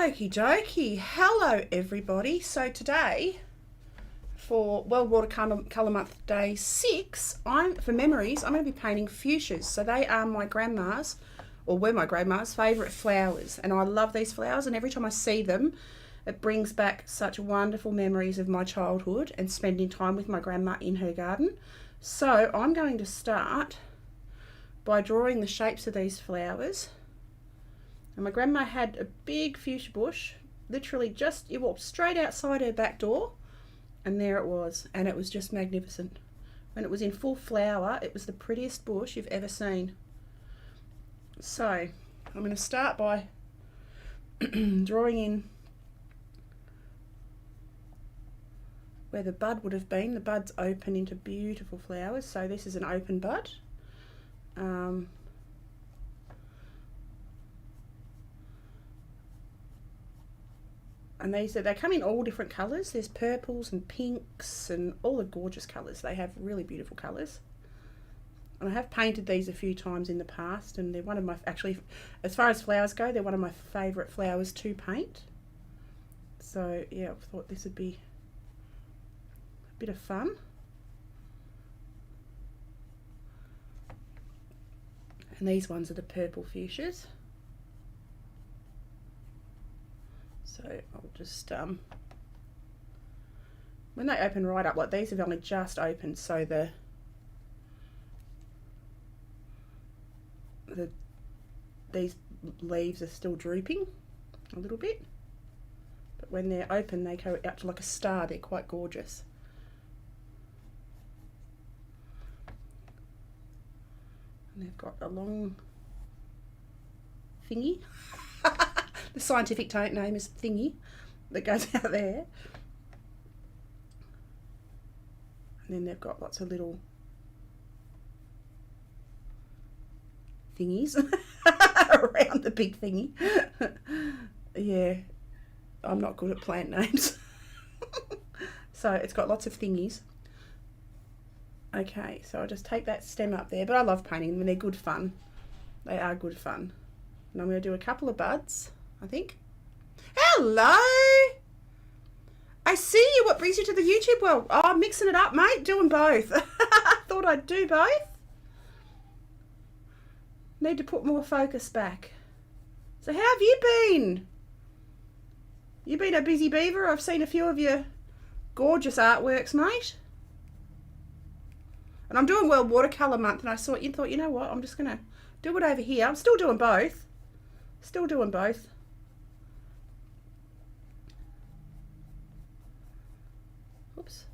Okie dokie. Hello everybody. So today, for World Watercolour Month Day 6, for memories, I'm going to be painting fuchsias. So they are my grandma's, or were my grandma's, favourite flowers. And I love these flowers, and every time I see them, it brings back such wonderful memories of my childhood and spending time with my grandma in her garden. So I'm going to start by drawing the shapes of these flowers. And my grandma had a big fuchsia bush, literally just, you walked straight outside her back door, and there it was, and it was just magnificent. When it was in full flower, it was the prettiest bush you've ever seen. So I'm going to start by drawing in where the bud would have been. The bud's open into beautiful flowers, so this is an open bud. And they come in all different colours. There's purples and pinks and all the gorgeous colours. They have really beautiful colours. And I have painted these a few times in the past, and they're one of my, actually, as far as flowers go, they're one of my favourite flowers to paint. So yeah, I thought this would be a bit of fun. And these ones are the purple fuchsias. So I'll just, when they open right up, like these have only just opened, so these leaves are still drooping a little bit. But when they're open, they go out to like a star. They're quite gorgeous. And they've got a long thingy. The scientific name is thingy that goes out there. And then they've got lots of little thingies around the big thingy. Yeah, I'm not good at plant names. So it's got lots of thingies. Okay, so I'll just take that stem up there, but I love painting them. They're good fun. They are good fun. And I'm going to do a couple of buds, I think. Hello! I see you. What brings you to the YouTube world? Oh, I'm mixing it up, mate. Doing both. Thought I'd do both. Need to put more focus back. So how have you been? You been a busy beaver? I've seen a few of your gorgeous artworks, mate. And I'm doing World Watercolour Month, and I thought, you know what? I'm just going to do it over here. I'm still doing both. Still doing both. Oops.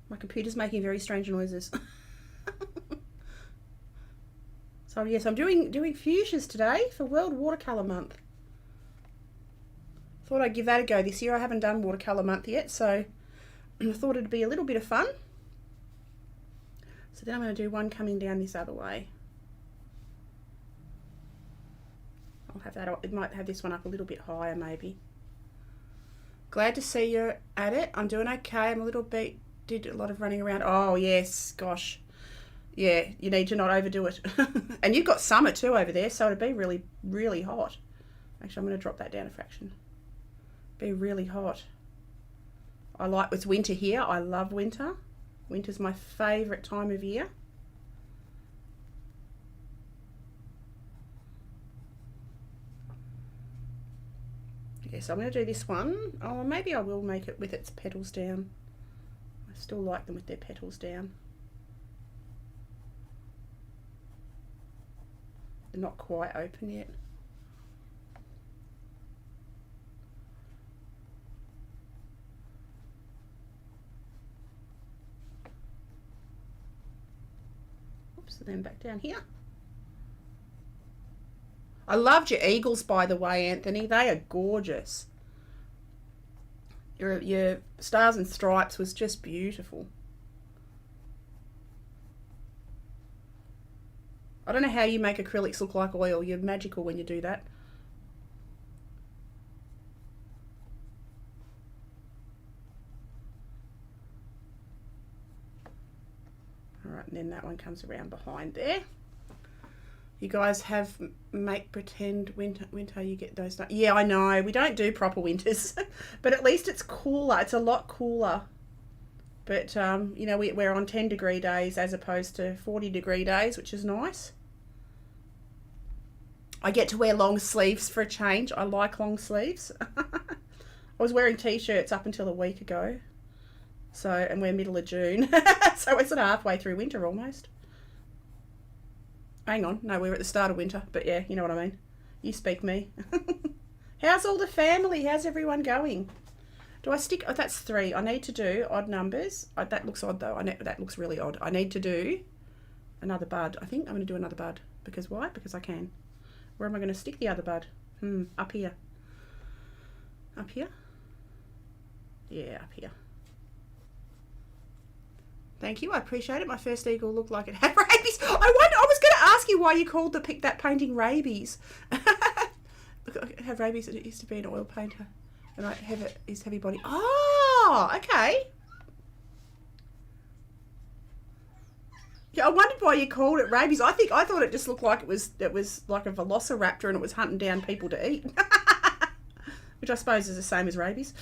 My computer's making very strange noises. So yes, I'm doing fuchsias today for World Watercolour Month. Thought I'd give that a go this year. I haven't done Watercolour Month yet, so I thought it'd be a little bit of fun. So then I'm going to do one coming down this other way. I'll have that, it might have this one up a little bit higher maybe. Glad to see you're at it. I'm doing okay. I'm a little bit, did a lot of running around. Oh yes, gosh. Yeah, you need to not overdo it. And you've got summer too over there, so it'd be really, really hot. Actually, I'm going to drop that down a fraction. Be really hot. It's winter here. I love winter. Winter's my favourite time of year. Yes, I'm going to do this one. Oh, maybe I will make it with its petals down. I still like them with their petals down. They're not quite open yet. Oops, and then back down here. I loved your eagles, by the way, Anthony. They are gorgeous. Your stars and stripes was just beautiful. I don't know how you make acrylics look like oil. You're magical when you do that. And then that one comes around behind there. You guys have make pretend winter you get those. Yeah, I know. We don't do proper winters. But at least it's cooler. It's a lot cooler. But, you know, we're on 10-degree days as opposed to 40-degree days, which is nice. I get to wear long sleeves for a change. I like long sleeves. I was wearing t-shirts up until a week ago. So, and we're middle of June. So we're sort of halfway through winter almost. Hang on. No, we're at the start of winter. But yeah, you know what I mean. You speak me. How's all the family? How's everyone going? Do I stick? Oh, that's 3. I need to do odd numbers. That looks odd though. That looks really odd. I need to do another bud. I think I'm going to do another bud. Because why? Because I can. Where am I going to stick the other bud? Up here. Up here? Yeah, up here. Thank you. I appreciate it. My first eagle looked like it had rabies. I was going to ask you why you called that painting rabies. It had rabies and it used to be an oil painter. And I have it is heavy body. Oh, okay. Yeah, I wondered why you called it rabies. I thought it just looked like it was like a velociraptor and it was hunting down people to eat. Which I suppose is the same as rabies.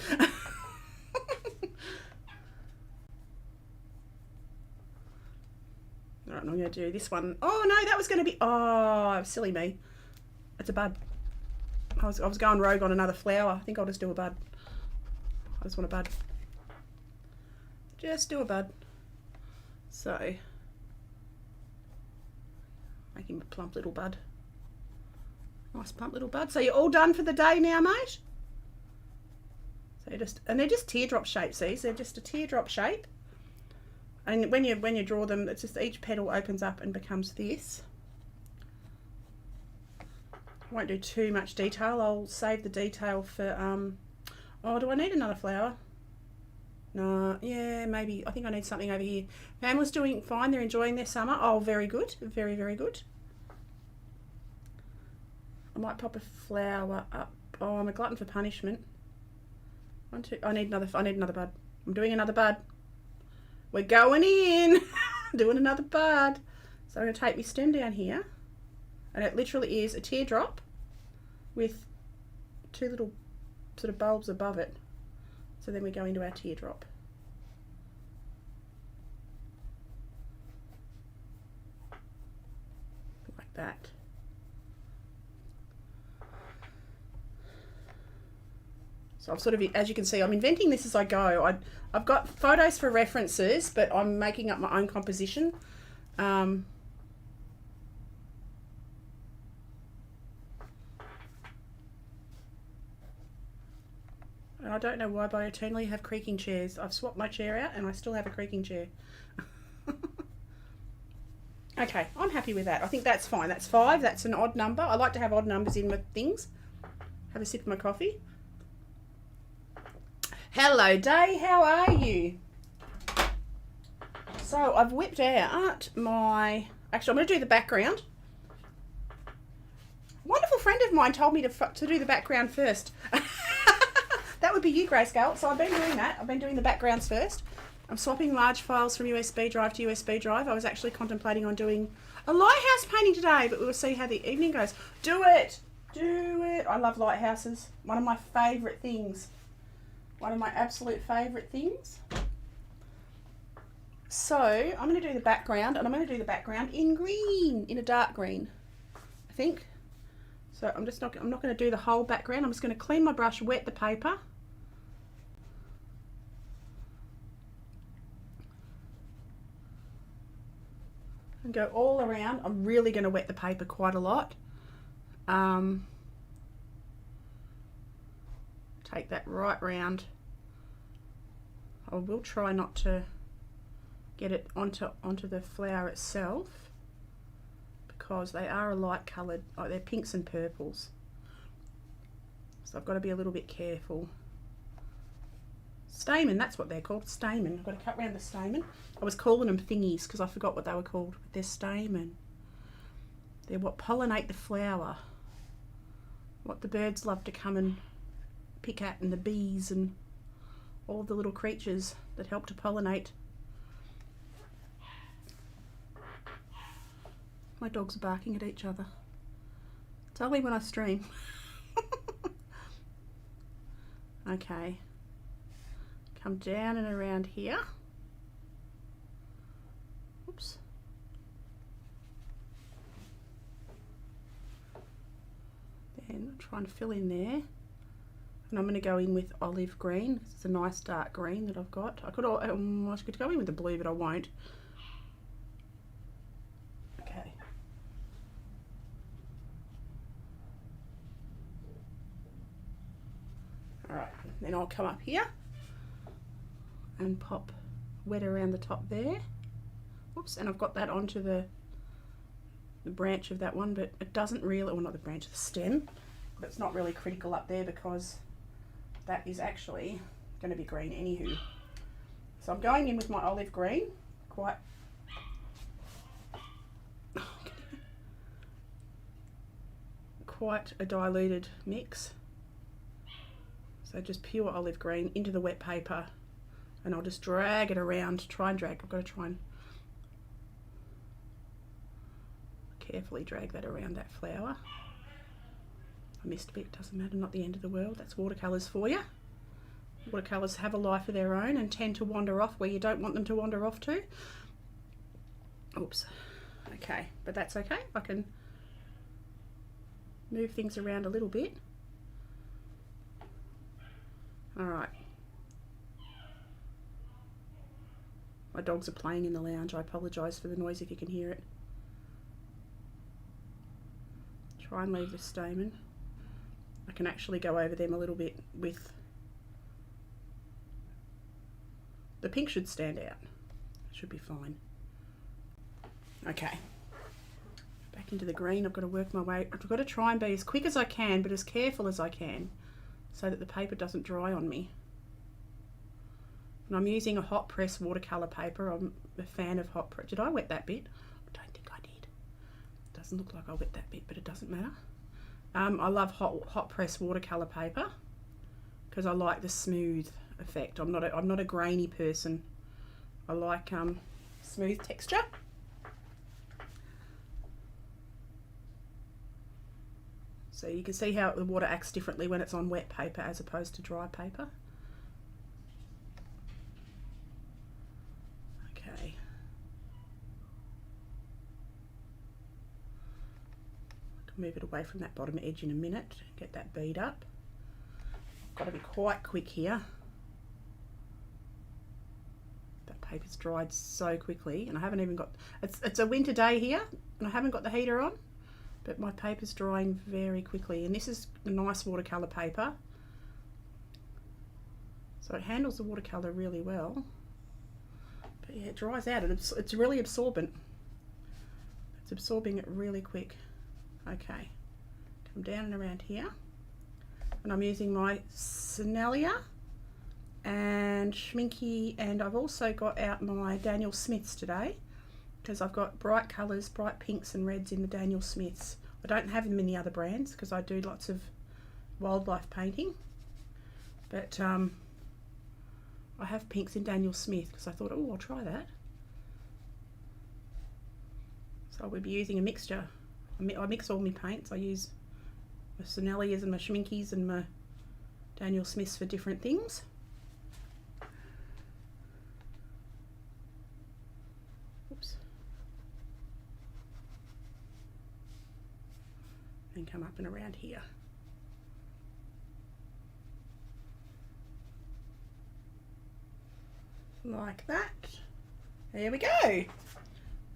Alright, I'm going to do this one. Oh no, that was going to be, oh, silly me. It's a bud. I was going rogue on another flower. I think I'll just do a bud. I just want a bud. Just do a bud. So, make him a plump little bud. Nice plump little bud. So you're all done for the day now, mate? So they're just teardrop shapes, these. They're just a teardrop shape. And when you draw them, it's just each petal opens up and becomes this. I won't do too much detail. I'll save the detail for, oh, do I need another flower? No, yeah, maybe. I think I need something over here. Pamela's doing fine. They're enjoying their summer. Oh, very good. Very, very good. I might pop a flower up. Oh, I'm a glutton for punishment. 1, 2. I need another bud. I'm doing another bud. We're going in. Doing another bud. So I'm going to take my stem down here. And it literally is a teardrop with 2 little sort of bulbs above it. So then we go into our teardrop. Like that. So I'm sort of, as you can see, I'm inventing this as I go. I've got photos for references, but I'm making up my own composition. And I don't know why, but I eternally have creaking chairs. I've swapped my chair out and I still have a creaking chair. Okay, I'm happy with that. I think that's fine. That's 5. That's an odd number. I like to have odd numbers in with things. Have a sip of my coffee. Hello, Day. How are you? So I've whipped out my... Actually, I'm going to do the background. A wonderful friend of mine told me to do the background first. That would be you, Grayscale. So I've been doing that. I've been doing the backgrounds first. I'm swapping large files from USB drive to USB drive. I was actually contemplating on doing a lighthouse painting today, but we will see how the evening goes. Do it! Do it! I love lighthouses. One of my favourite things. One of my absolute favourite things. So I'm going to do the background, and I'm going to do the background in green, in a dark green, I think. So I'm not going to do the whole background. I'm just going to clean my brush, wet the paper. And go all around. I'm really going to wet the paper quite a lot. Take that right round. I will try not to get it onto the flower itself, because they are a light coloured, like they're pinks and purples. So I've got to be a little bit careful. Stamen, that's what they're called, stamen. I've got to cut around the stamen. I was calling them thingies because I forgot what they were called, but they're stamen. They're what pollinate the flower. What the birds love to come and pick at, and the bees and all the little creatures that help to pollinate. My dogs are barking at each other. It's only when I stream. Okay. Come down and around here. Oops. Then trying to fill in there. And I'm going to go in with olive green. It's a nice dark green that I've got. I could go in with the blue, but I won't. Okay. Alright, then I'll come up here and pop wet around the top there. Oops, and I've got that onto the branch of that one, but it doesn't really, well, not the branch, the stem, but it's not really critical up there because that is actually going to be green anywho. So I'm going in with my olive green, quite a diluted mix. So just pure olive green into the wet paper, and I'll just drag it around, try and drag, I've got to try and carefully drag that around that flower. I missed a bit, doesn't matter, not the end of the world. That's watercolours for you. Watercolours have a life of their own and tend to wander off where you don't want them to wander off to. Oops. Okay, but that's okay. I can move things around a little bit. Alright. My dogs are playing in the lounge. I apologise for the noise if you can hear it. Try and leave the stamen. I can actually go over them a little bit with the pink. Should stand out. It should be fine. Okay. Back into the green. I've got to work my way. I've got to try and be as quick as I can, but as careful as I can, so that the paper doesn't dry on me. And I'm using a hot press watercolour paper. I'm a fan of hot press. Did I wet that bit? I don't think I did. Doesn't look like I wet that bit, but it doesn't matter. I love hot press watercolour paper because I like the smooth effect. I'm not a grainy person. I like smooth texture. So you can see how the water acts differently when it's on wet paper as opposed to dry paper. Okay. Move it away from that bottom edge in a minute, get that bead up. Got to be quite quick here. That paper's dried so quickly, and I haven't even got, it's a winter day here and I haven't got the heater on, but my paper's drying very quickly, and this is a nice watercolour paper, so it handles the watercolour really well. But yeah, it dries out, it's really absorbent. It's absorbing it really quick. Okay, come down and around here, and I'm using my Sinalia and Schminky, and I've also got out my Daniel Smiths today because I've got bright colours, bright pinks and reds in the Daniel Smiths. I don't have them in the other brands because I do lots of wildlife painting, but I have pinks in Daniel Smith because I thought, oh, I'll try that. So we'll be using a mixture. I mix all my paints. I use my Sinalias and my Schminkies and my Daniel Smiths for different things. Oops. And come up and around here. Like that. There we go.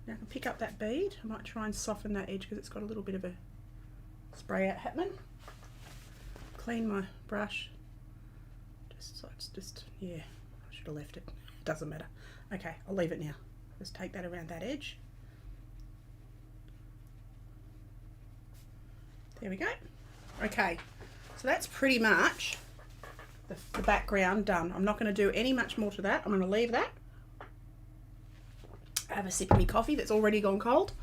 Now I can pick up that bead. I might try and soften that edge because it's got a little bit of a spray out happening. Clean my brush. So it's just, yeah, I should have left it. Doesn't matter. Okay, I'll leave it now. Just take that around that edge. There we go. Okay, so that's pretty much the background done. I'm not going to do any much more to that. I'm going to leave that. Have a sip of my coffee that's already gone cold.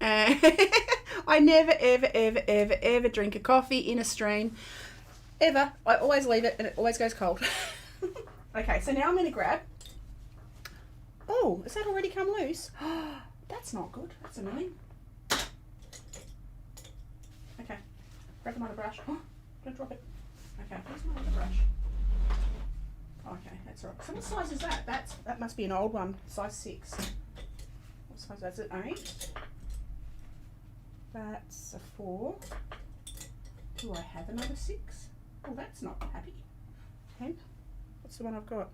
I never ever drink a coffee in a stream ever. I always leave it and it always goes cold. Okay, so now I'm going to grab, oh, has that already come loose? That's not good, that's annoying. Grab them on the brush. Oh, don't drop it. Okay, where's my other brush? Okay, that's all right. So what size is that? That must be an old one, size 6. What size is it? 8. That's a 4. Do I have another 6? Oh, that's not happy. 10. What's the one I've got?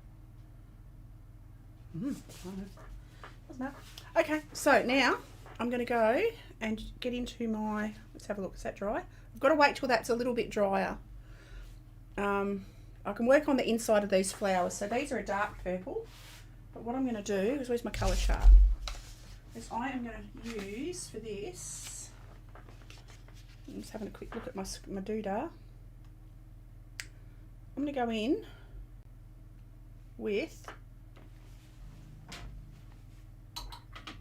Doesn't matter. Okay, so now I'm going to go and get into my, let's have a look, is that dry? I've got to wait till that's a little bit drier. I can work on the inside of these flowers. So these are a dark purple, but what I'm going to do is, where's my colour chart? Is I am going to use for this, I'm just having a quick look at my doodah. I'm going to go in with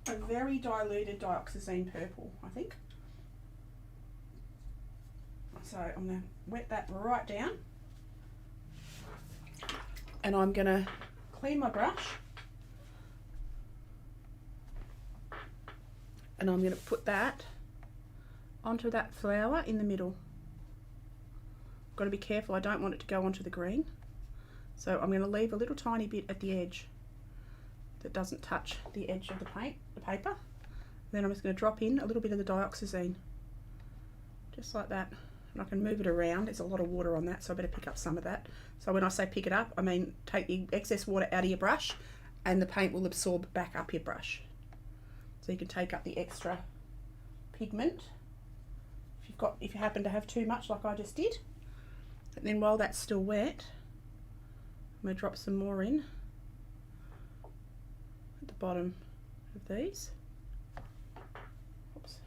a very diluted dioxazine purple, I think. So I'm going to wet that right down. And I'm going to clean my brush. And I'm going to put that onto that flower in the middle. Got to be careful, I don't want it to go onto the green. So I'm going to leave a little tiny bit at the edge that doesn't touch the edge of the paper. Then I'm just going to drop in a little bit of the dioxazine, just like that. And I can move it around. There's a lot of water on that, so I better pick up some of that. So when I say pick it up, I mean take the excess water out of your brush and the paint will absorb back up your brush. So you can take up the extra pigment if you happen to have too much like I just did. And then while that's still wet, I'm going to drop some more in at the bottom of these. Oops,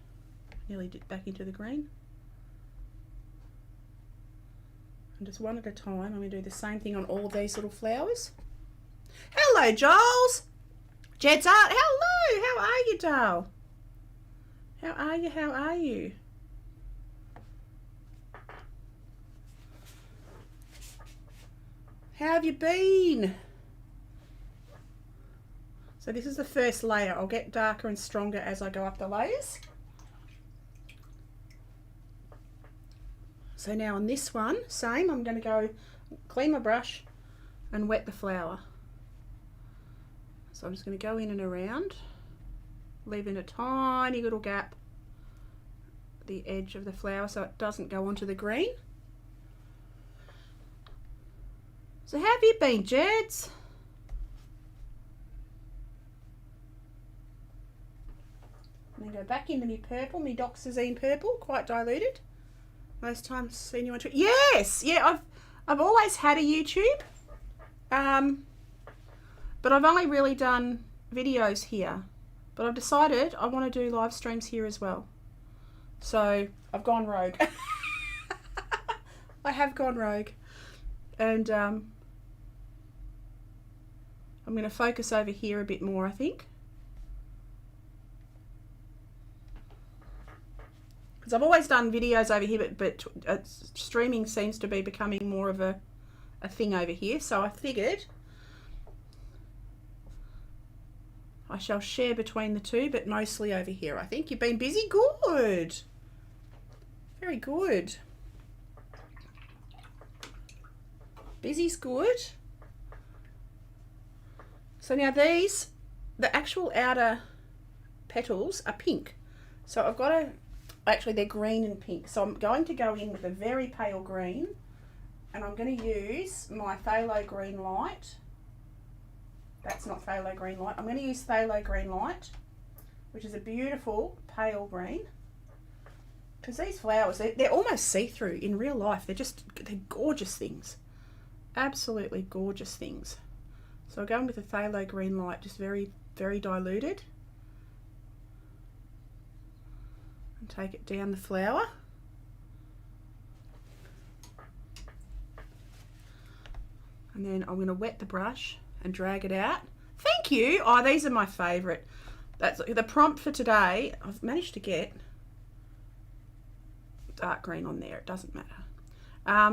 nearly dipped back into the green. And just one at a time, I'm going to do the same thing on all of these little flowers. Hello, Giles! Jed's Art, hello! How are you, doll? How are you? How are you? How have you been? So this is the first layer. I'll get darker and stronger as I go up the layers. So now on this one, same, I'm going to go clean my brush and wet the flower. So I'm just going to go in and around, leaving a tiny little gap at the edge of the flower so it doesn't go onto the green. So how have you been, Jeds? And then go back into my purple, my dioxazine purple, quite diluted. Most times seen you on Twitter. Yes, yeah, I've always had a YouTube, but I've only really done videos here. But I've decided I want to do live streams here as well. So I've gone rogue. I have gone rogue, and I'm going to focus over here a bit more, I think. Because I've always done videos over here, but streaming seems to be becoming more of a thing over here. So I figured I shall share between the two, but mostly over here. I think you've been busy. Good. Very good. Busy's good. So now these, the actual outer petals are pink. So I've got to... Actually, they're green and pink. So I'm going to go in with a very pale green, and I'm going to use my phthalo green light. That's not phthalo green light. I'm going to use phthalo green light, which is a beautiful pale green. Because these flowers, they're almost see-through in real life. They're gorgeous things. Absolutely gorgeous things. So I'm going with the phthalo green light, just very, very diluted. And take it down the flower. And then I'm going to wet the brush and drag it out. Thank you. Oh, these are my favourite. That's the prompt for today. I've managed to get dark green on there. It doesn't matter.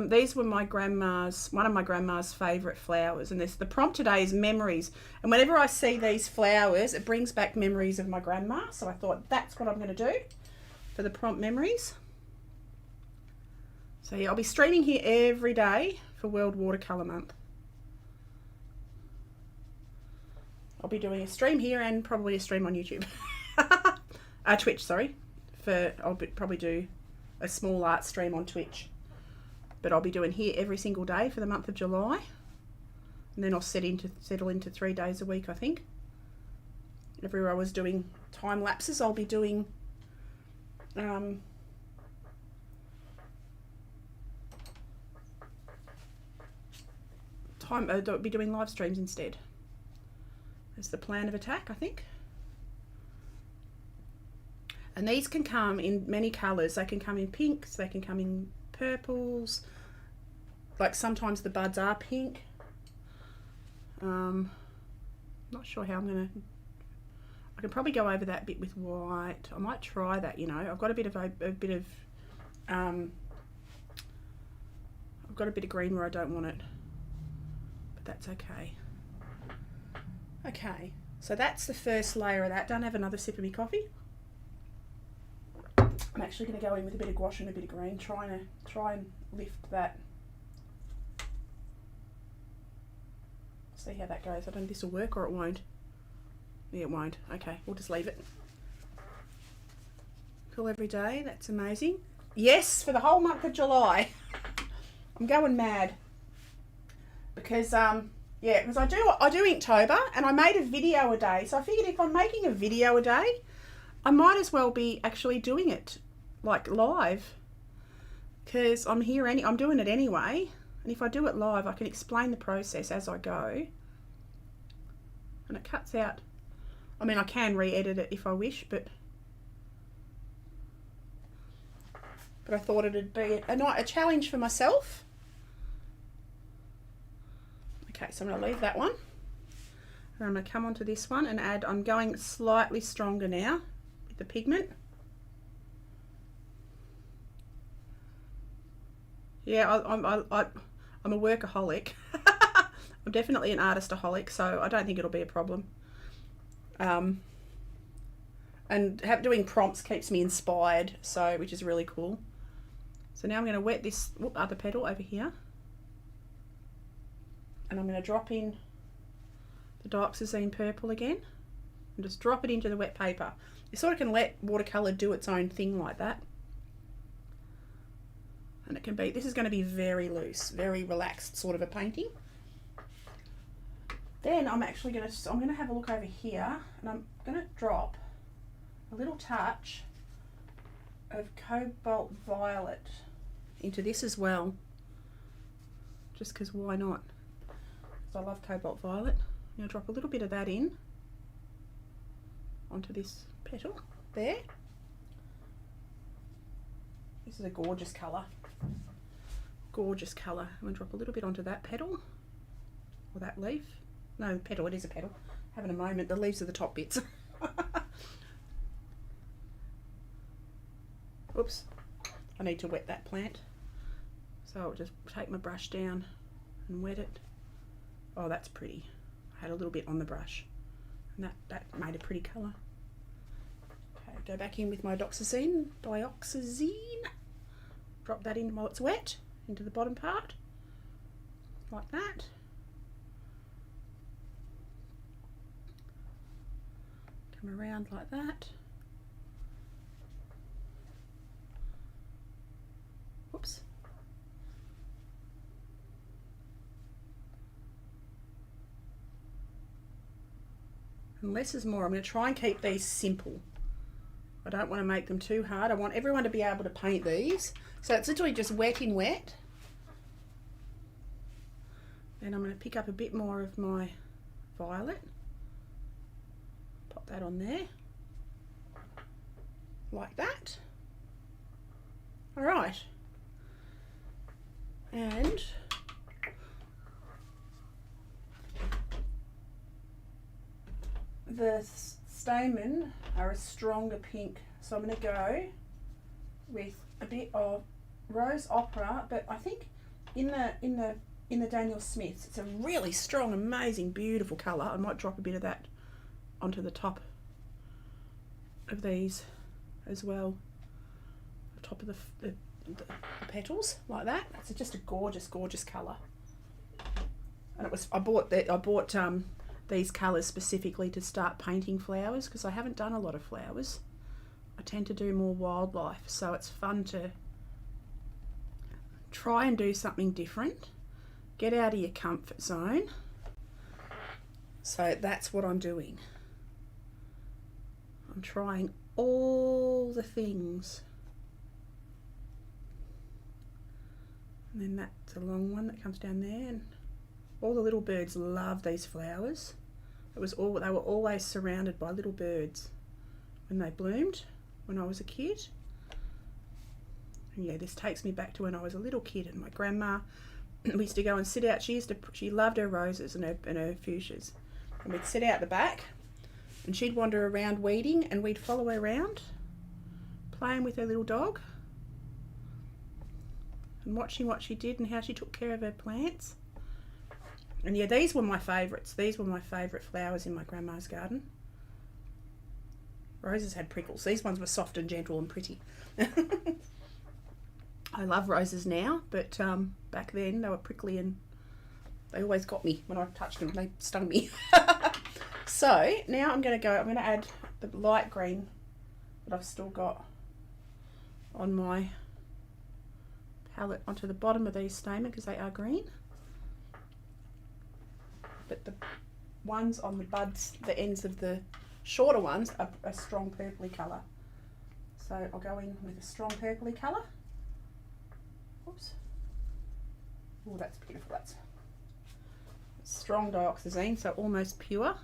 These were one of my grandma's favourite flowers, and the prompt today is memories. And whenever I see these flowers, it brings back memories of my grandma. So I thought that's what I'm going to do for the prompt memories. So yeah, I'll be streaming here every day for World Watercolour Month. I'll be doing a stream here and probably a stream on YouTube. Twitch, sorry. I'll probably do a small art stream on Twitch. But I'll be doing here every single day for the month of July. And then I'll settle into 3 days a week, I think. Everywhere I was doing time lapses, I'll be doing I'll be doing live streams instead. That's the plan of attack, I think. And these can come in many colours. They can come in pinks, they can come in purples. Like sometimes the buds are pink. Not sure how I'm going to... I can probably go over that bit with white. I might try that, you know. I've got a bit of I've got a bit of green where I don't want it. But that's okay. Okay, so that's the first layer of that. Don't have another sip of my coffee. I'm actually going to go in with a bit of gouache and a bit of green, try and lift that. See how that goes. I don't know if this will work or it won't. Yeah, it won't. Okay, we'll just leave it. Cool every day. That's amazing. Yes, for the whole month of July. I'm going mad because yeah, because I do Inktober and I made a video a day. So I figured if I'm making a video a day, I might as well be actually doing it like live, because I'm doing it anyway. And if I do it live, I can explain the process as I go. And it cuts out, I mean, I can re-edit it if I wish, but I thought it'd be a challenge for myself. Okay, so I'm going to leave that one. And I'm going to come onto this one and add, I'm going slightly stronger now with the pigment. Yeah, I'm a workaholic. I'm definitely an artistaholic, so I don't think it'll be a problem. And doing prompts keeps me inspired, so which is really cool. So now I'm going to wet this other petal over here, and I'm going to drop in the dioxazine purple again, and just drop it into the wet paper. You sort of can let watercolour do its own thing like that. And it can be, this is going to be very loose, very relaxed sort of a painting. Then I'm actually going to have a look over here, and I'm going to drop a little touch of cobalt violet into this as well, just because why not? Because I love cobalt violet. I'm going to drop a little bit of that in onto this petal there. This is a gorgeous colour. Gorgeous colour. I'm going to drop a little bit onto that petal, or that leaf. No, petal, it is a petal. Having a moment, the leaves are the top bits. Oops, I need to wet that plant. So I'll just take my brush down and wet it. Oh, that's pretty. I had a little bit on the brush, and that made a pretty colour. Okay, go back in with my dioxazine. Drop that in while it's wet, into the bottom part, like that. Come around like that. Whoops. And less is more. I'm going to try and keep these simple. I don't want to make them too hard. I want everyone to be able to paint these. So it's literally just wet in wet. Then I'm going to pick up a bit more of my violet. Pop that on there. Like that. Alright. And the stamen are a stronger pink, so I'm going to go with a bit of rose opera, but I think in the Daniel Smiths it's a really strong, amazing, beautiful colour. I might drop a bit of that onto the top of these as well, the top of the the petals like that. It's just a gorgeous, gorgeous colour. And it was I bought these colours specifically to start painting flowers, because I haven't done a lot of flowers. I tend to do more wildlife, so it's fun to try and do something different. Get out of your comfort zone. So that's what I'm doing. I'm trying all the things. And then that's a long one that comes down there, and all the little birds love these flowers. They were always surrounded by little birds when they bloomed when I was a kid. And yeah, this takes me back to when I was a little kid, and my grandma, we used to go and sit out. She loved her roses and her fuchsias, and we'd sit out the back, and she'd wander around weeding, and we'd follow her around, playing with her little dog, and watching what she did and how she took care of her plants. And yeah, these were my favourites. These were my favourite flowers in my grandma's garden. Roses had prickles. These ones were soft and gentle and pretty. I love roses now, but back then they were prickly and they always got me when I touched them. They stung me. So now I'm going to add the light green that I've still got on my palette onto the bottom of these stamens, because they are green. But the ones on the buds, the ends of the shorter ones, are a strong purpley colour. So I'll go in with a strong purpley colour. Oops. Oh, that's beautiful. That's strong dioxazine, so almost pure.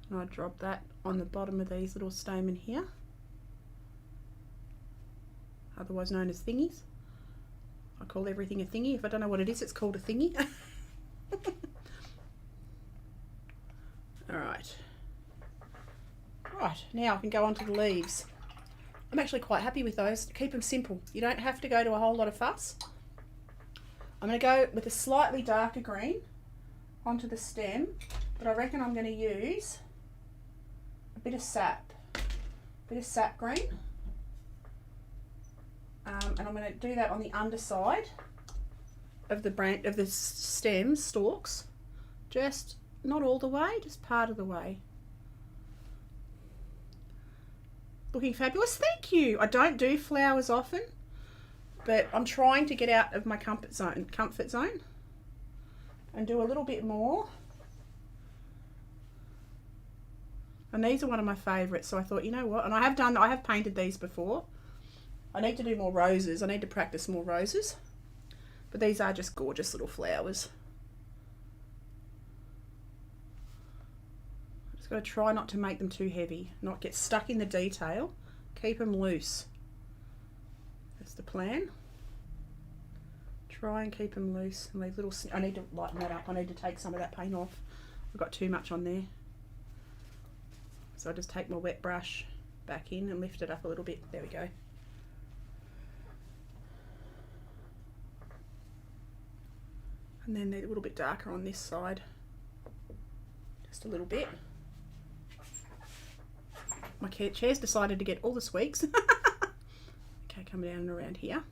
And I drop that on the bottom of these little stamen here, otherwise known as thingies. I call everything a thingy. If I don't know what it is, it's called a thingy. Alright. Right, now I can go on to the leaves. I'm actually quite happy with those. Keep them simple. You don't have to go to a whole lot of fuss. I'm going to go with a slightly darker green onto the stem, but I reckon I'm going to use a bit of sap green. And I'm going to do that on the underside of the stem stalks. Just not all the way, just part of the way. Looking fabulous, thank you. I don't do flowers often, but I'm trying to get out of my comfort zone and do a little bit more. And these are one of my favourites, so I thought, you know what, and I have painted these before. I need to do more roses. I need to practice more roses. But these are just gorgeous little flowers. Just got to try not to make them too heavy, not get stuck in the detail. Keep them loose. That's the plan. Try and keep them loose. And these little, I need to lighten that up. I need to take some of that paint off. I've got too much on there. So I just take my wet brush back in and lift it up a little bit. There we go. And then they're a little bit darker on this side. Just a little bit. My chair's decided to get all the squeaks. Okay, come down and around here.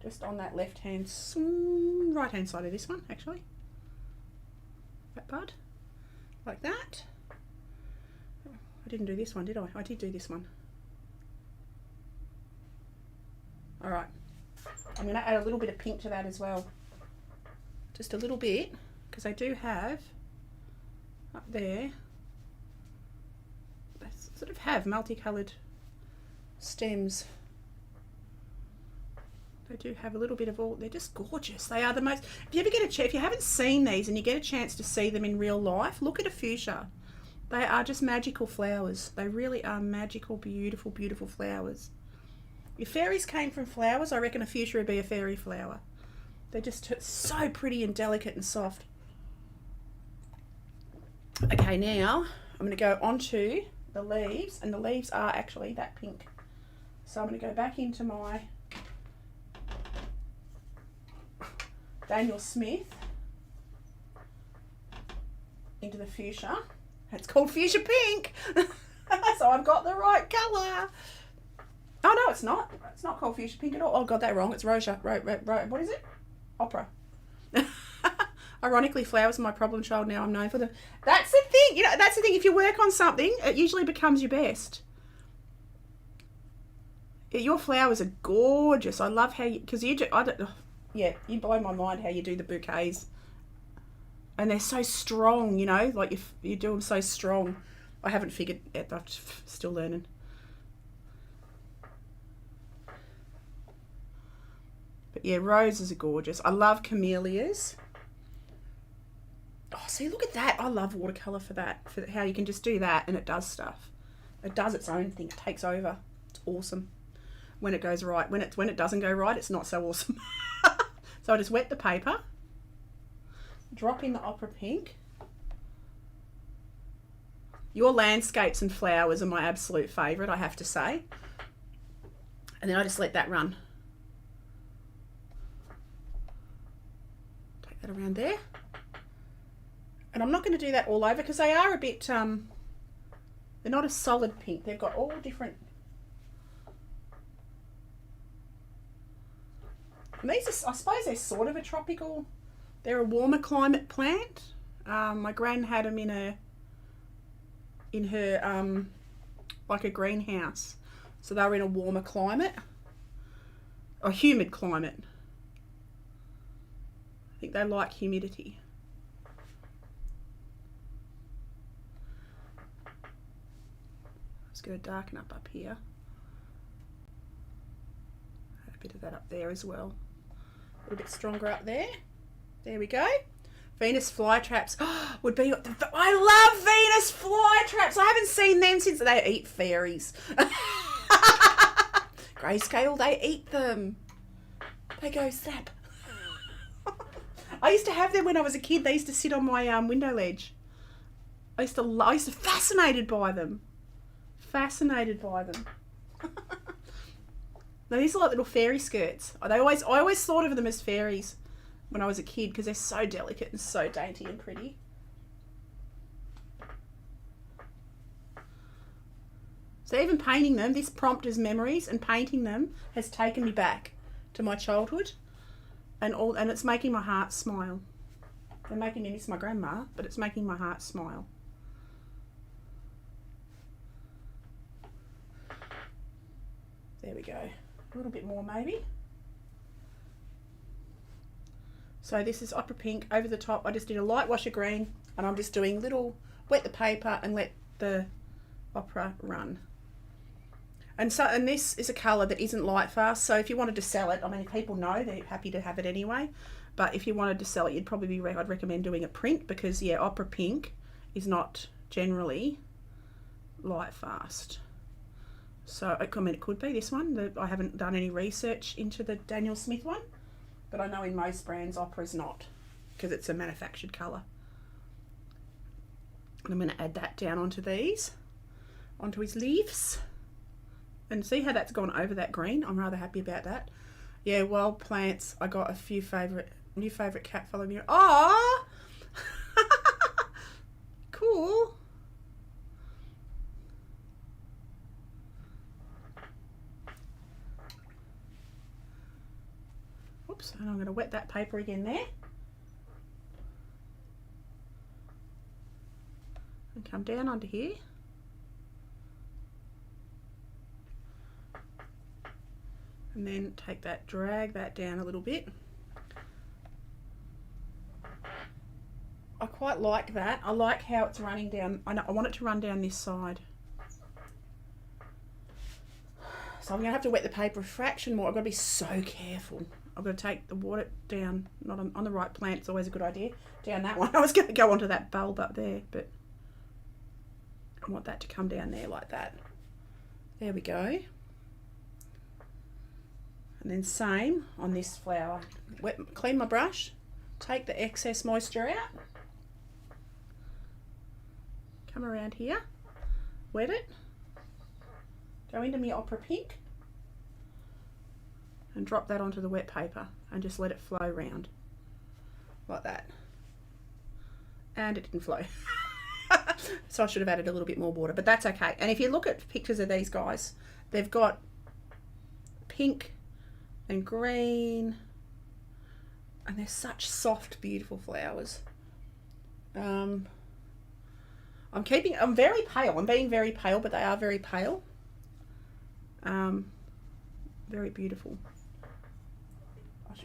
Just on that right hand side of this one, actually. That bud. Like that. I didn't do this one, did I? I did do this one. Alright. I'm going to add a little bit of pink to that as well. Just a little bit, because I do have up there, they sort of have multicoloured stems. They do have a little bit of all. They're just gorgeous. They are the most. If you ever get a chance, if you haven't seen these and you get a chance to see them in real life, look at a fuchsia. They are just magical flowers. They really are magical, beautiful, beautiful flowers. If fairies came from flowers, I reckon a fuchsia would be a fairy flower. They're just so pretty and delicate and soft. Okay, now I'm going to go onto the leaves, and the leaves are actually that pink. So I'm going to go back into my Daniel Smith, into the fuchsia. It's called fuchsia pink. So I've got the right colour. Oh, no, it's not. It's not called fuchsia pink at all. Oh, got that wrong. It's rosea. What is it? Opera. Ironically, flowers are my problem child now. I'm known for them. That's the thing. You know, that's the thing. If you work on something, it usually becomes your best. Your flowers are gorgeous. I love how you... Because you do... yeah, you blow my mind how you do the bouquets. And they're so strong, you know. Like, you do them so strong. I haven't figured it. I'm still learning. But yeah, roses are gorgeous. I love camellias. Oh, see, look at that. I love watercolour for that. For how you can just do that and it does stuff. It does its own thing. It takes over. It's awesome. When it goes right. When it doesn't go right, it's not so awesome. So I just wet the paper. Drop in the opera pink. Your landscapes and flowers are my absolute favourite, I have to say. And then I just let that run. Take that around there. And I'm not going to do that all over because they are a bit, they're not a solid pink. They've got all different... And these are, I suppose they're sort of a tropical... They're a warmer climate plant. My gran had them in her like a greenhouse. So they were in a warmer climate. Or humid climate. I think they like humidity. Just going to darken up here. Add a bit of that up there as well. A little bit stronger up there. There we go. Venus flytraps would be... I love Venus flytraps. I haven't seen them since they eat fairies. Grayscale, they eat them. They go snap. I used to have them when I was a kid. They used to sit on my window ledge. I used to fascinated by them. Fascinated by them. No, these are like little fairy skirts. I always thought of them as fairies when I was a kid because they're so delicate and so dainty and pretty. So even painting them, this prompt is memories, and painting them has taken me back to my childhood, and it's making my heart smile. They're making me miss my grandma, but it's making my heart smile. There we go. A little bit more maybe. So this is opera pink over the top. I just did a light wash of green, and I'm just doing little, wet the paper and let the opera run. And this is a colour that isn't light fast, so if you wanted to sell it, I mean, people know, they're happy to have it anyway, but if you wanted to sell it, you'd probably be, I'd recommend doing a print because, yeah, opera pink is not generally light fast. So, I mean, it could be this one. I haven't done any research into the Daniel Smith one, but I know in most brands opera's not because it's a manufactured colour. And I'm going to add that down onto onto his leaves. And see how that's gone over that green? I'm rather happy about that. Yeah, wild plants. I got a few new favourite cat follow me. Oh, cool. Oops, and I'm going to wet that paper again there. And come down onto here. And then take that, drag that down a little bit. I quite like that. I like how it's running down. I want it to run down this side. So I'm going to have to wet the paper a fraction more. I've got to be so careful. I've got to take the water down, not on the right plant. It's always a good idea. Down that one. I was going to go onto that bulb up there, but I want that to come down there like that. There we go. And then same on this flower. Clean my brush, take the excess moisture out, come around here, wet it, go into my opera pink and drop that onto the wet paper and just let it flow round like that. And it didn't flow. So I should have added a little bit more water, but that's okay. And if you look at pictures of these guys, they've got pink and green, and they're such soft, beautiful flowers. I'm very pale. I'm being very pale, but they are very pale. Very beautiful.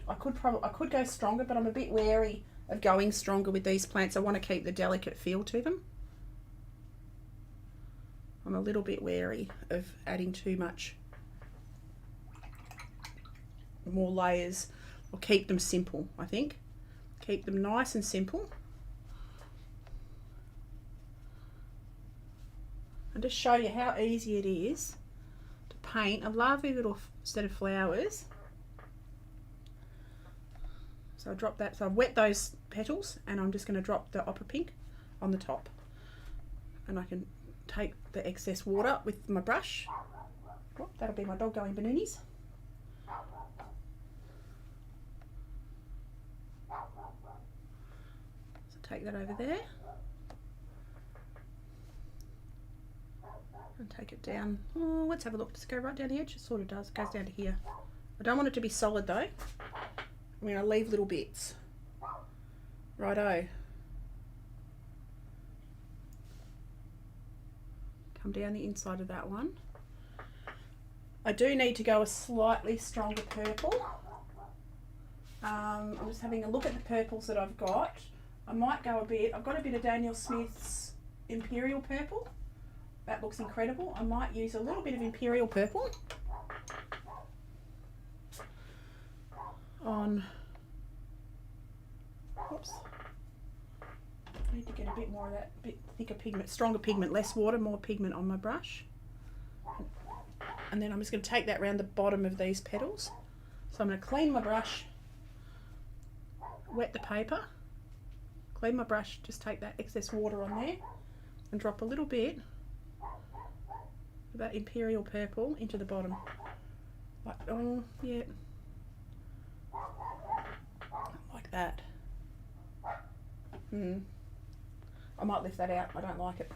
I could go stronger, but I'm a bit wary of going stronger with these plants. I want to keep the delicate feel to them. I'm a little bit wary of adding too much more layers, or keep them simple. I think keep them nice and simple, and just show you how easy it is to paint a lovely little set of flowers. So I drop that. So I've wet those petals, and I'm just going to drop the opera pink on the top, and I can take the excess water with my brush. Oh, that'll be my dog going bananas. So take that over there and take it down. Oh, let's have a look. Does it go right down the edge? It sort of does. It goes down to here. I don't want it to be solid though. I'm going to leave little bits. Righto. Come down the inside of that one. I do need to go a slightly stronger purple. I'm just having a look at the purples that I've got. I might go a bit. I've got a bit of Daniel Smith's Imperial Purple. That looks incredible. I might use a little bit of Imperial Purple on. Oops. I need to get a bit more of that, bit thicker pigment, stronger pigment, less water, more pigment on my brush. And then I'm just going to take that around the bottom of these petals. So I'm going to clean my brush, wet the paper, clean my brush, just take that excess water on there and drop a little bit of that Imperial Purple into the bottom. Like, oh, yeah. Like that. I might lift that out. I don't like it.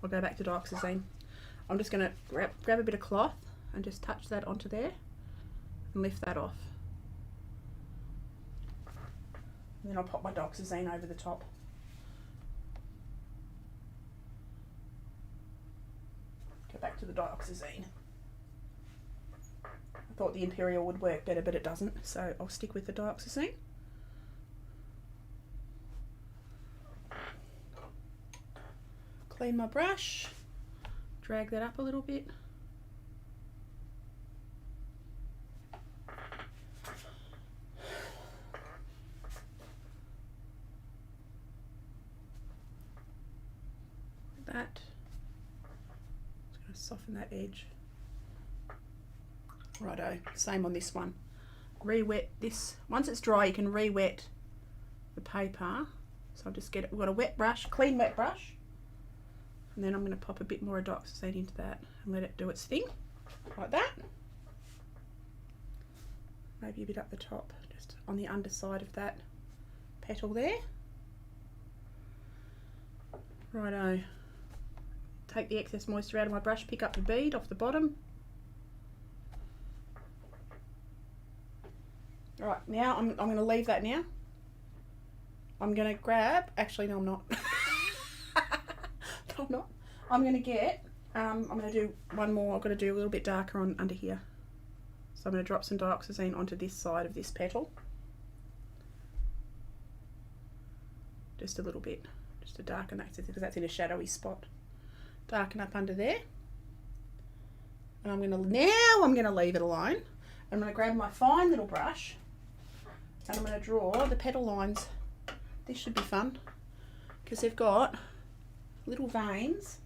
I'll go back to dioxazine. I'm just going to grab a bit of cloth and just touch that onto there and lift that off. And then I'll pop my dioxazine over the top. Go back to the dioxazine. I thought the Imperial would work better, but it doesn't, so I'll stick with the dioxazine. Clean my brush, drag that up a little bit. Like that. Just going to soften that edge. Righto, same on this one. Re-wet this. Once it's dry, you can re-wet the paper. So I'll just get it. We've got a wet brush, clean wet brush. And then I'm going to pop a bit more dioxazine into that and let it do its thing, like that. Maybe a bit up the top, just on the underside of that petal there. Righto. Take the excess moisture out of my brush, pick up the bead off the bottom. Alright, now I'm going to leave that now. I'm going to grab, actually no I'm not. No, I'm not. I'm going to get, I'm going to do one more. I've got to do a little bit darker on under here. So I'm going to drop some dioxazine onto this side of this petal. Just a little bit, just to darken that, because that's in a shadowy spot. Darken up under there. And I'm going to leave it alone. I'm going to grab my fine little brush and I'm going to draw the petal lines. This should be fun because they've got little veins.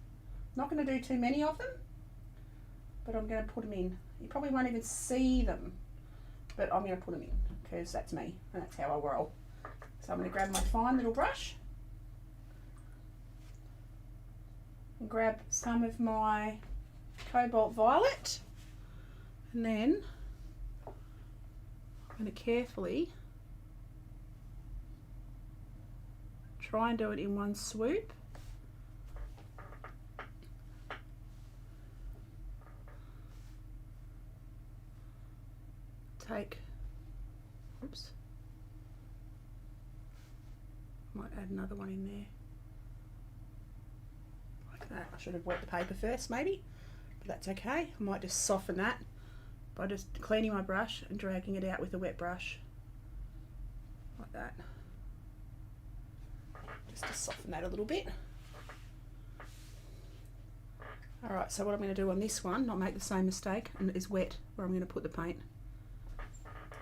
Not going to do too many of them, but I'm going to put them in. You probably won't even see them, but I'm going to put them in because that's me and that's how I roll. So I'm going to grab my fine little brush and grab some of my cobalt violet, and then I'm going to carefully try and do it in one swoop. take, oops, might add another one in there. Like that. I should have wet the paper first maybe, but that's okay. I might just soften that by just cleaning my brush and dragging it out with a wet brush. Like that. Just to soften that a little bit. Alright, so what I'm going to do on this one, not make the same mistake, and is wet where I'm going to put the paint.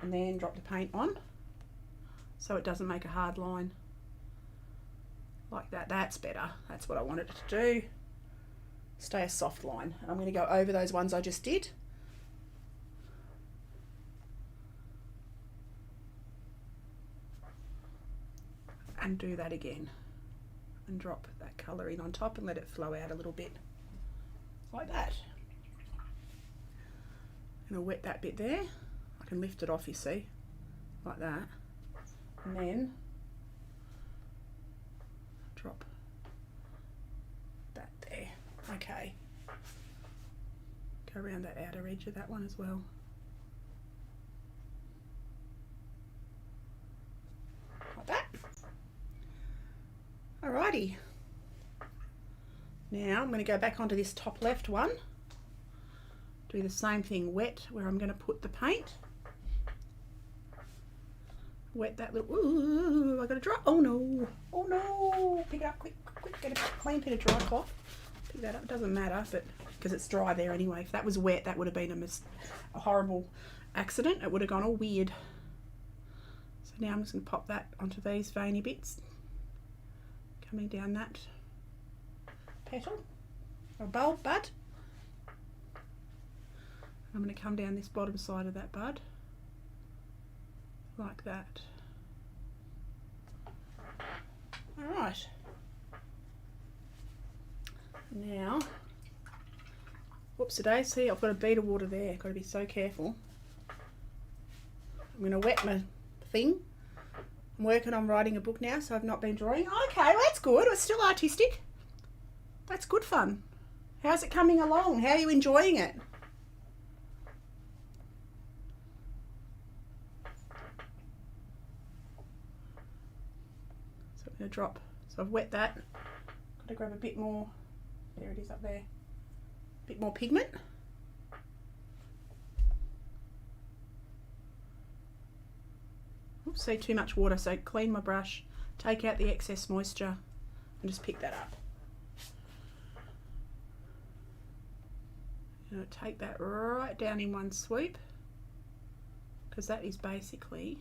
And then drop the paint on so it doesn't make a hard line. Like that. That's better. That's what I wanted it to do. Stay a soft line. And I'm going to go over those ones I just did. And do that again. And drop that colour in on top and let it flow out a little bit. Like that. And I'll wet that bit there. I can lift it off, you see, like that. And then drop that there. Okay. Go around that outer edge of that one as well. Like that. Alrighty. Now I'm going to go back onto this top left one. Do the same thing, wet where I'm going to put the paint. Wet that little, ooh, I got to dry, oh no, pick it up quick, get a clean bit of dry cloth. Pick that up, it doesn't matter, but because it's dry there anyway. If that was wet, that would have been a horrible accident. It would have gone all weird. So now I'm just going to pop that onto these veiny bits. Coming down that petal or bulb bud. I'm going to come down this bottom side of that bud like that. Alright, now, whoops today, see I've got a bead of water there, got to be so careful. I'm going to wet my thing. I'm working on writing a book now, so I've not been drawing. Okay, well, that's good. It's still artistic. That's good fun. How's it coming along? How are you enjoying it? So I'm going to drop. So I've wet that. Got to grab a bit more. There it is up there. A bit more pigment. Oops, see, too much water, so clean my brush, take out the excess moisture and just pick that up. You know, take that right down in one swoop, because that is basically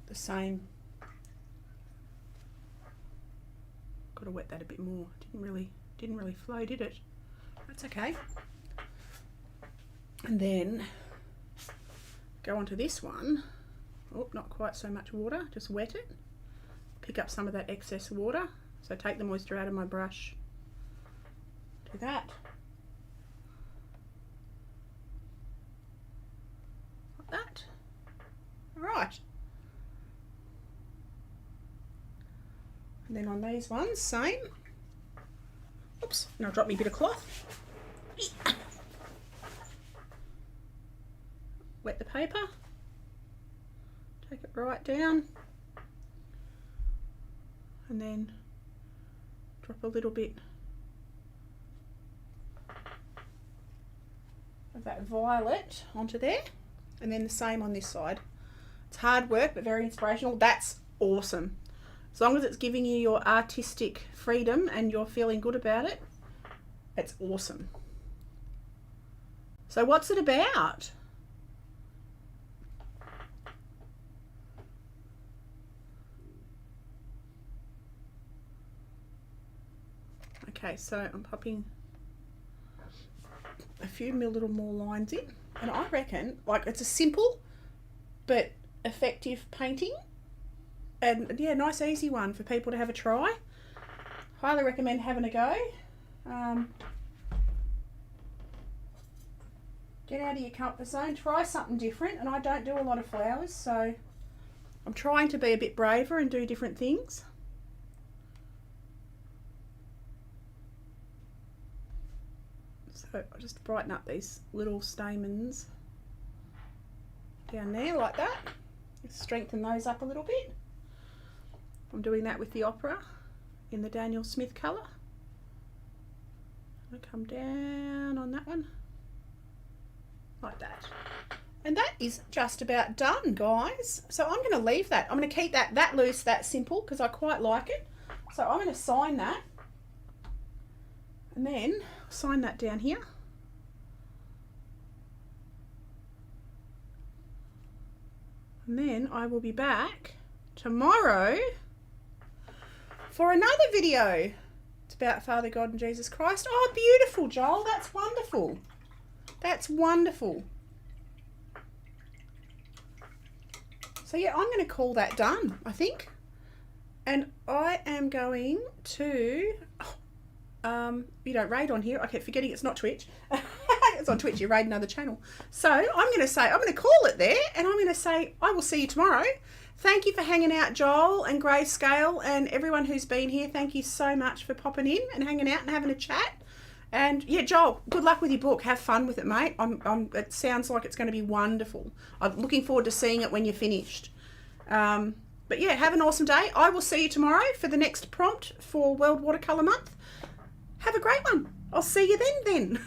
the same. Got to wet that a bit more. Didn't really flow, did it? That's okay. And then go onto this one. Oh, not quite so much water, just wet it. Pick up some of that excess water. So take the moisture out of my brush. Do that. Like that. Alright. And then on these ones, same. Oops, and I'll drop me a bit of cloth. Wet the paper, take it right down, and then drop a little bit of that violet onto there, and then the same on this side. It's hard work but very inspirational. That's awesome. As long as it's giving you your artistic freedom and you're feeling good about it, it's awesome. So what's it about? Okay, so I'm popping a few little more lines in, and I reckon, like, it's a simple but effective painting, and yeah, nice easy one for people to have a try. Highly recommend having a go. Get out of your comfort zone, try something different, and I don't do a lot of flowers, so I'm trying to be a bit braver and do different things. So I'll just brighten up these little stamens down there like that. Strengthen those up a little bit. I'm doing that with the Opera in the Daniel Smith colour. I come down on that one like that. And that is just about done, guys. So I'm going to leave that. I'm going to keep that loose, that simple, because I quite like it. So I'm going to sign that. And then sign that down here. And then I will be back tomorrow for another video. It's about Father God and Jesus Christ. Oh, beautiful, Joel. That's wonderful. That's wonderful. So yeah, I'm going to call that done, I think. And I am going to... you don't raid on here. I keep forgetting it's not Twitch. It's on Twitch. You raid another channel. So I'm going to call it there, and I'm going to say I will see you tomorrow. Thank you for hanging out, Joel and Grayscale and everyone who's been here. Thank you so much for popping in and hanging out and having a chat. And yeah, Joel, good luck with your book. Have fun with it, mate. It sounds like it's going to be wonderful. I'm looking forward to seeing it when you're finished. But yeah, have an awesome day. I will see you tomorrow for the next prompt for World Watercolour Month. Have a great one. I'll see you then.